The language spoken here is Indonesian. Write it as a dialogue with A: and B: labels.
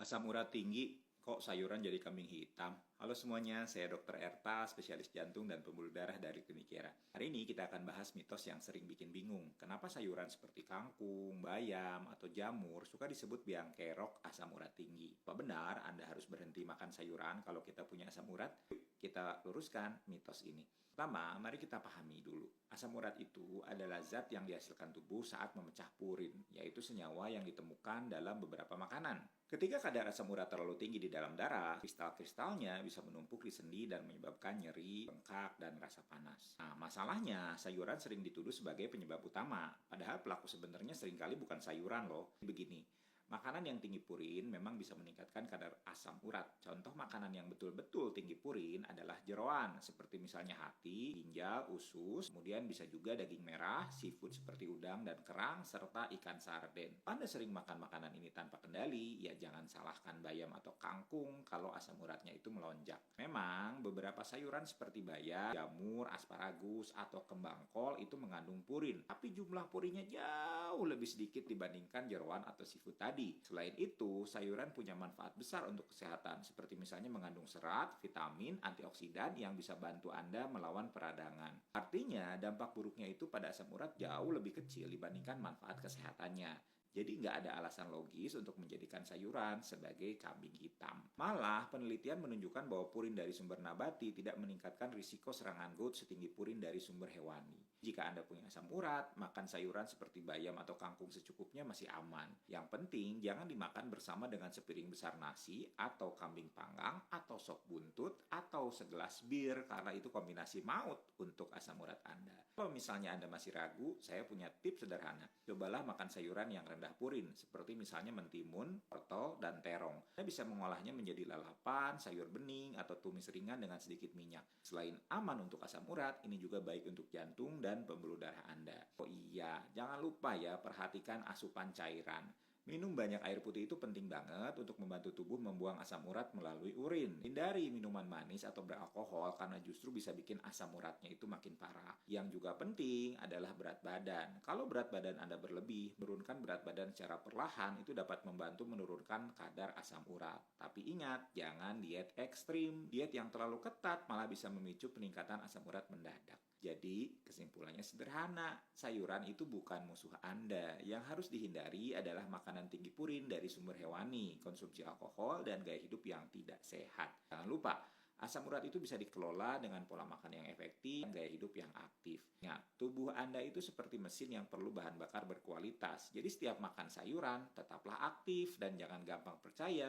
A: Asam urat tinggi, kok sayuran jadi kambing hitam? Halo semuanya, saya Dr. Erta, spesialis jantung dan pembuluh darah dari Klinik Kiera. Hari ini kita akan bahas mitos yang sering bikin bingung. Kenapa sayuran seperti kangkung, bayam, atau jamur suka disebut biang kerok asam urat tinggi? Apa benar Anda harus berhenti makan sayuran kalau kita punya asam urat? Kita luruskan mitos ini. Pertama, mari kita pahami dulu. Asam urat itu adalah zat yang dihasilkan tubuh saat memecah purin, yaitu senyawa yang ditemukan dalam beberapa makanan. Ketika kadar asam urat terlalu tinggi di dalam darah, kristal-kristalnya bisa menumpuk di sendi dan menyebabkan nyeri, bengkak, dan rasa panas. Nah, masalahnya sayuran sering dituduh sebagai penyebab utama, padahal pelaku sebenarnya seringkali bukan sayuran loh. Begini, makanan yang tinggi purin memang bisa meningkatkan kadar asam urat. Contoh makanan yang betul-betul tinggi purin adalah jeroan, seperti misalnya hati, ginjal, usus, kemudian bisa juga daging merah, seafood seperti udang dan kerang, serta ikan sarden. Anda sering makan makanan ini tanpa kendali, ya jangan salahkan bayam atau kangkung kalau asam uratnya itu melonjak. Memang beberapa sayuran seperti bayam, jamur, asparagus, atau kembang kol itu mengandung purin, tapi jumlah purinnya jauh lebih sedikit dibandingkan jeroan atau seafood tadi. Selain itu, sayuran punya manfaat besar untuk kesehatan, seperti misalnya mengandung serat, vitamin, antioksidan yang bisa bantu Anda melawan peradangan. Artinya, dampak buruknya itu pada asam urat jauh lebih kecil dibandingkan manfaat kesehatannya. Jadi nggak ada alasan logis untuk menjadikan sayuran sebagai kambing hitam. Malah, penelitian menunjukkan bahwa purin dari sumber nabati tidak meningkatkan risiko serangan gout setinggi purin dari sumber hewani. Jika Anda punya asam urat, makan sayuran seperti bayam atau kangkung secukupnya masih aman. Yang penting, jangan dimakan bersama dengan sepiring besar nasi, atau kambing panggang, atau sop buntut, atau segelas bir, karena itu kombinasi maut untuk asam urat Anda. Kalau misalnya Anda masih ragu, saya punya tips sederhana. Cobalah makan sayuran yang rendah purin, seperti misalnya mentimun, wortel, dan terong. Anda bisa mengolahnya menjadi lalapan, sayur bening, atau tumis ringan dengan sedikit minyak. Selain aman untuk asam urat, ini juga baik untuk jantung dan pembuluh darah Anda. Oh iya, jangan lupa ya, perhatikan asupan cairan. Minum banyak air putih itu penting banget untuk membantu tubuh membuang asam urat melalui urin. Hindari minuman manis atau beralkohol karena justru bisa bikin asam uratnya itu makin parah. Yang juga penting adalah berat badan. Kalau berat badan Anda berlebih, menurunkan berat badan secara perlahan itu dapat membantu menurunkan kadar asam urat. Tapi ingat, jangan diet ekstrim. Diet yang terlalu ketat malah bisa memicu peningkatan asam urat mendadak. Jadi, kesimpulannya sederhana, sayuran itu bukan musuh Anda. Yang harus dihindari adalah makanan tinggi purin dari sumber hewani, konsumsi alkohol, dan gaya hidup yang tidak sehat. Jangan lupa, asam urat itu bisa dikelola dengan pola makan yang efektif dan gaya hidup yang aktif. Ingat, tubuh Anda itu seperti mesin yang perlu bahan bakar berkualitas. Jadi setiap makan sayuran, tetaplah aktif dan jangan gampang percaya